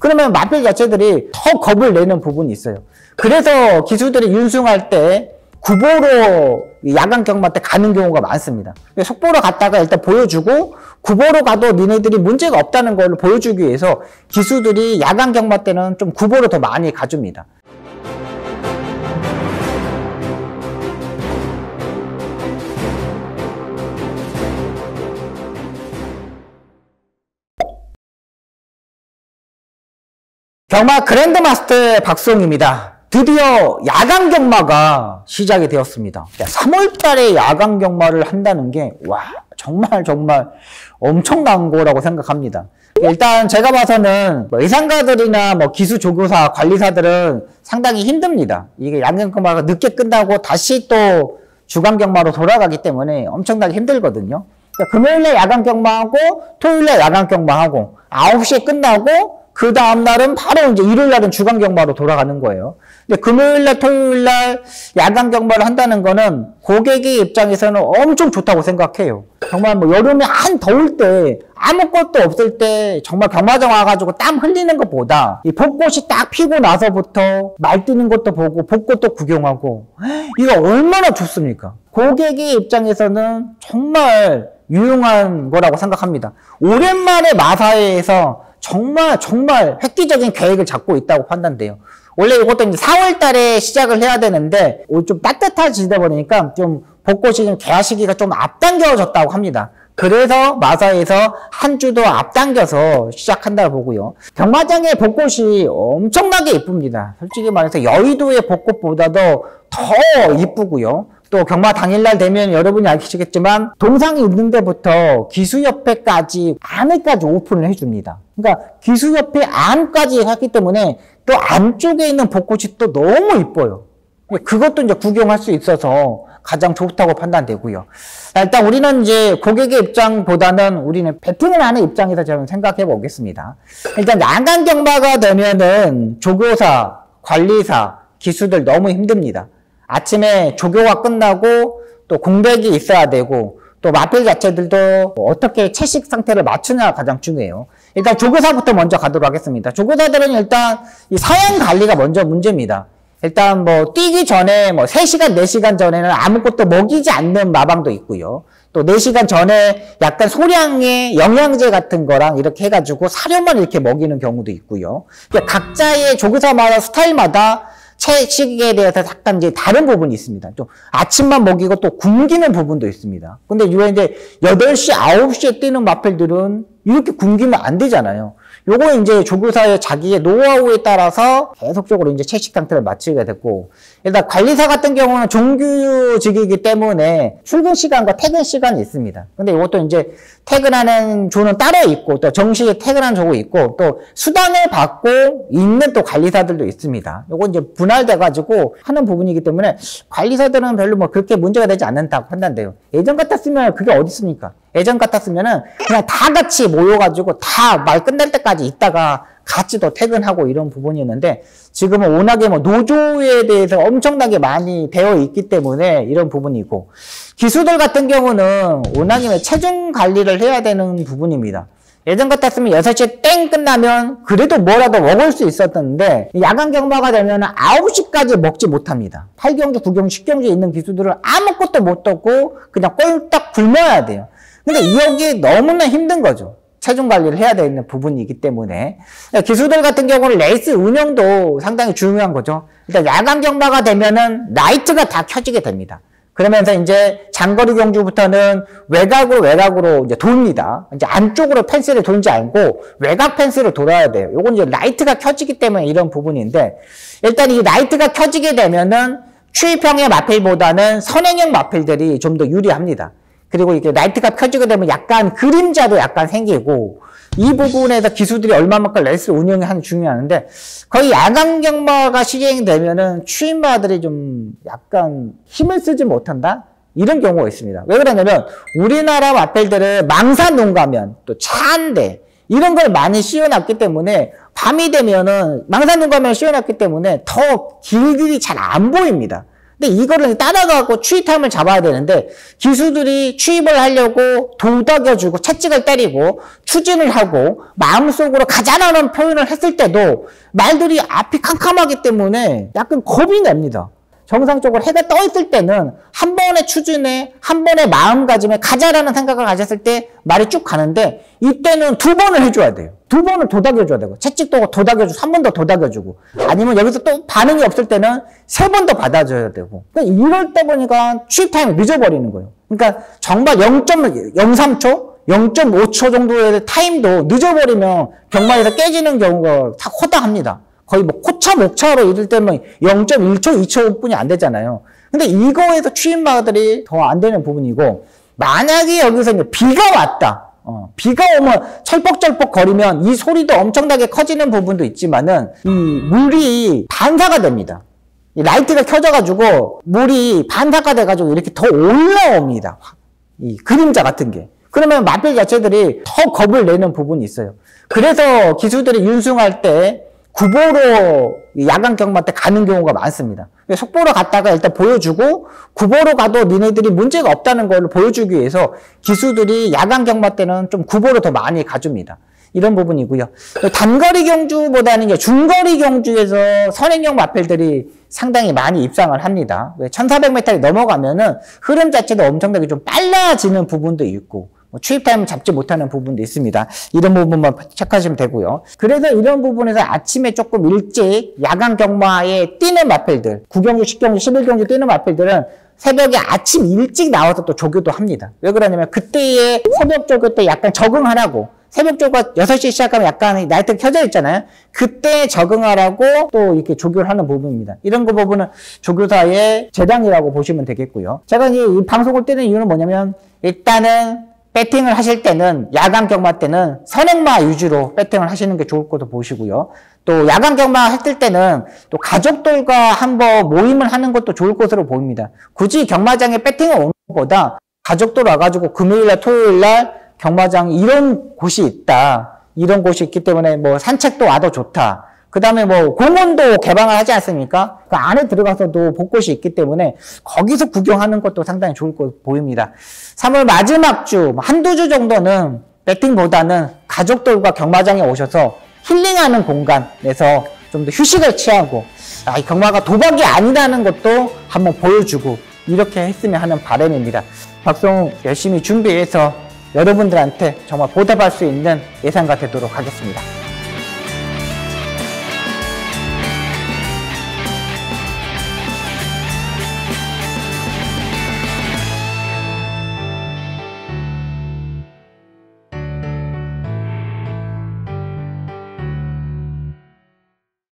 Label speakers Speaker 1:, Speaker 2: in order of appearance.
Speaker 1: 그러면 마필 자체들이 더 겁을 내는 부분이 있어요. 그래서 기수들이 윤승할 때 구보로 야간 경마 때 가는 경우가 많습니다. 속보로 갔다가 일단 보여주고 구보로 가도 니네들이 문제가 없다는 걸 보여주기 위해서 기수들이 야간 경마 때는 좀 구보로 더 많이 가줍니다. 경마 그랜드마스터의 박수홍입니다. 드디어 야간 경마가 시작이 되었습니다. 3월 달에 야간 경마를 한다는 게, 와, 정말 엄청난 거라고 생각합니다. 일단 제가 봐서는 예상가들이나 기수 조교사, 관리사들은 상당히 힘듭니다. 이게 야간 경마가 늦게 끝나고 다시 또 주간 경마로 돌아가기 때문에 엄청나게 힘들거든요. 금요일에 야간 경마하고 토요일에 야간 경마하고 9시에 끝나고 그 다음날은 바로 이제 일요일날은 주간 경마로 돌아가는 거예요. 근데 금요일날, 토요일날 야간 경마를 한다는 거는 고객의 입장에서는 엄청 좋다고 생각해요. 정말 여름에 한 더울 때, 아무것도 없을 때 정말 경마장 와가지고 땀 흘리는 것보다 이 벚꽃이 딱 피고 나서부터 말뛰는 것도 보고 벚꽃도 구경하고, 이거 얼마나 좋습니까? 고객의 입장에서는 정말 유용한 거라고 생각합니다. 오랜만에 마사회에서 정말 획기적인 계획을 잡고 있다고 판단돼요. 원래 이것도 이제 4월 달에 시작을 해야 되는데, 좀 따뜻해지다 보니까 좀 벚꽃이 좀 개화 시기가 좀 앞당겨졌다고 합니다. 그래서 마사에서 한 주도 앞당겨서 시작한다고 보고요. 경마장의 벚꽃이 엄청나게 이쁩니다. 솔직히 말해서 여의도의 벚꽃보다도 더 이쁘고요. 또 경마 당일날 되면 여러분이 아시겠지만 동상이 있는 데부터 기수협회까지 안에까지 오픈을 해줍니다. 그러니까 기수협회 안까지 하기 때문에 또 안쪽에 있는 벚꽃이 또 너무 이뻐요. 그것도 이제 구경할 수 있어서 가장 좋다고 판단되고요. 일단 우리는 이제 고객의 입장보다는 우리는 배팅을 하는 입장에서 저는 생각해 보겠습니다. 일단 야간 경마가 되면은 조교사, 관리사, 기수들 너무 힘듭니다. 아침에 조교가 끝나고 또 공백이 있어야 되고 또 마필 자체들도 어떻게 채식 상태를 맞추냐가 가장 중요해요. 일단 조교사부터 먼저 가도록 하겠습니다. 조교사들은 일단 이 사양 관리가 먼저 문제입니다. 일단 뛰기 전에 3시간, 4시간 전에는 아무것도 먹이지 않는 마방도 있고요. 또 4시간 전에 약간 소량의 영양제 같은 거랑 이렇게 해가지고 사료만 이렇게 먹이는 경우도 있고요. 그러니까 각자의 조교사마다 스타일마다 채식에 대해서 약간 이제 다른 부분이 있습니다. 좀 아침만 먹이고 또 굶기는 부분도 있습니다. 근데 이제 8시, 9시에 뛰는 마필들은 이렇게 굶기면 안 되잖아요. 요거 이제 조교사의 자기의 노하우에 따라서 계속적으로 이제 채식 상태를 맞추게 됐고, 일단 관리사 같은 경우는 정규직이기 때문에 출근 시간과 퇴근 시간이 있습니다. 근데 이것도 이제 퇴근하는 조는 따로 있고, 또 정시에 퇴근하는 조가 있고, 또 수당을 받고 있는 또 관리사들도 있습니다. 요거 이제 분할돼가지고 하는 부분이기 때문에 관리사들은 별로 그렇게 문제가 되지 않는다고 판단돼요. 예전 같았으면 그게 어디 있습니까? 예전 같았으면은 그냥 다 같이 모여가지고 다 말 끝날 때까지 있다가 같이 또 퇴근하고 이런 부분이었는데, 지금은 워낙에 노조에 대해서 엄청나게 많이 되어 있기 때문에 이런 부분이고, 기수들 같은 경우는 워낙에 체중 관리를 해야 되는 부분입니다. 예전 같았으면 6시에 땡 끝나면 그래도 뭐라도 먹을 수 있었는데, 야간 경마가 되면 9시까지 먹지 못합니다. 8경주, 9경주, 10경주에 있는 기수들은 아무것도 못 먹고 그냥 꼴딱 굶어야 돼요. 근데 여기 너무나 힘든 거죠. 체중 관리를 해야 되는 부분이기 때문에. 기수들 같은 경우는 레이스 운영도 상당히 중요한 거죠. 일단 야간 경마가 되면은 라이트가 다 켜지게 됩니다. 그러면서 이제 장거리 경주부터는 외곽으로 이제 돕니다. 이제 안쪽으로 펜스를 돌지 않고 외곽 펜스를 돌아야 돼요. 요건 이제 라이트가 켜지기 때문에 이런 부분인데, 일단 이 라이트가 켜지게 되면은 추입형의 마필보다는 선행형 마필들이 좀 더 유리합니다. 그리고 이게 라이트가 켜지게 되면 약간 그림자도 약간 생기고, 이 부분에서 기수들이 얼마만큼 레이스 운영이 하는 중요한데, 거의 야간 경마가 시행되면은 추임마들이 좀 약간 힘을 쓰지 못한다? 이런 경우가 있습니다. 왜 그러냐면 우리나라 마필들은 망산 농가면 또 차한대 이런 걸 많이 씌워놨기 때문에 밤이 되면은 망산 농가면 씌워놨기 때문에 더 길들이 잘 안 보입니다. 근데 이거를 따라가고 추위 타임을 잡아야 되는데 기수들이 추입을 하려고 도닥여주고 채찍을 때리고 추진을 하고 마음속으로 가자라는 표현을 했을 때도 말들이 앞이 캄캄하기 때문에 약간 겁이 납니다. 정상적으로 해가 떠 있을 때는 한 번의 추진에 한 번의 마음가짐에 가자라는 생각을 가졌을 때 말이 쭉 가는데 이때는 두 번을 해줘야 돼요. 두 번을 도닥여줘야 되고 채찍도 도닥여주고 한 번 더 도닥여주고 아니면 여기서 또 반응이 없을 때는 세 번 더 받아줘야 되고 그러니까 이럴 때 보니까 취입 타임이 늦어버리는 거예요. 그러니까 정말 0.03초 0.5초 정도의 타임도 늦어버리면 경마에서 깨지는 경우가 다 허다합니다. 거의 뭐 코차 목차로 이럴 때는 0.1초, 2초뿐이 안 되잖아요. 근데 이거에서 취입마들이 더 안 되는 부분이고 만약에 여기서 이제 비가 왔다. 비가 오면 철퍽철퍽 거리면 이 소리도 엄청나게 커지는 부분도 있지만은 이 물이 반사가 됩니다. 이 라이트가 켜져가지고 물이 반사가 돼가지고 이렇게 더 올라옵니다. 이 그림자 같은 게. 그러면 마필 자체들이 더 겁을 내는 부분이 있어요. 그래서 기수들이 윤승할 때 구보로 야간 경마 때 가는 경우가 많습니다. 속보로 갔다가 일단 보여주고 구보로 가도 니네들이 문제가 없다는 걸 보여주기 위해서 기수들이 야간 경마 때는 좀 구보로 더 많이 가줍니다. 이런 부분이고요. 단거리 경주보다는 중거리 경주에서 선행형 마필들이 상당히 많이 입상을 합니다. 1400m를 넘어가면은 흐름 자체도 엄청나게 좀 빨라지는 부분도 있고 추입 타임을 잡지 못하는 부분도 있습니다. 이런 부분만 체크하시면 되고요. 그래서 이런 부분에서 아침에 조금 일찍 야간 경마에 뛰는 마필들 9경주, 10경주, 11경주 뛰는 마필들은 새벽에 아침 일찍 나와서 또 조교도 합니다. 왜 그러냐면 그때의 새벽 조교 때 약간 적응하라고 새벽 조교가 6시 시작하면 약간 라이트가 켜져 있잖아요. 그때 적응하라고 또 이렇게 조교를 하는 부분입니다. 이런 거 부분은 조교사의 재량이라고 보시면 되겠고요. 제가 이 방송을 뛰는 이유는 뭐냐면 일단은 배팅을 하실 때는 야간 경마 때는 선행마 위주로 배팅을 하시는 게 좋을 것도 보시고요. 또 야간 경마 했을 때는 또 가족들과 한번 모임을 하는 것도 좋을 것으로 보입니다. 굳이 경마장에 배팅을 오는 것보다 가족들 와가지고 금요일날 토요일날 경마장 이런 곳이 있다. 이런 곳이 있기 때문에 뭐 산책도 와도 좋다. 그 다음에 뭐 공원도 개방을 하지 않습니까? 그 안에 들어가서도 볼 곳이 있기 때문에 거기서 구경하는 것도 상당히 좋을 것 보입니다. 3월 마지막 주, 한두 주 정도는 배팅보다는 가족들과 경마장에 오셔서 힐링하는 공간에서 좀 더 휴식을 취하고 이 경마가 도박이 아니라는 것도 한번 보여주고 이렇게 했으면 하는 바람입니다. 방송 열심히 준비해서 여러분들한테 정말 보답할 수 있는 예상가 되도록 하겠습니다.